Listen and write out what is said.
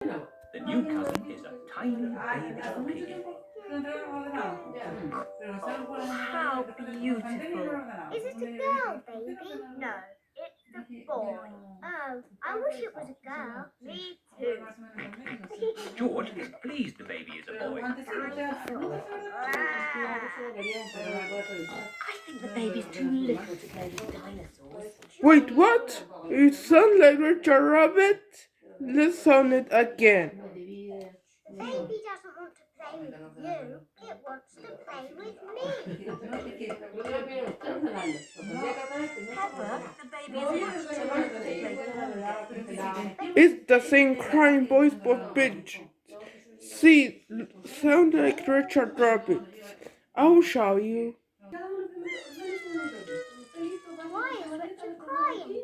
The new cousin is a tiny baby piggy. Oh, how beautiful. Is it a girl, baby? No, it's a boy. Oh, I wish it was a girl. Me too. George is pleased the baby is a boy. I think the baby's too little to play with dinosaurs. Wait, what? You sound like Richard Rabbit? Listen it again. The baby doesn't want to play with you. It wants to play with me. Pepper, the baby is much too little to play with. It's the same crying voice but pitched. See, sound like Richard Rabbit. I'll show you. Why is Richard crying?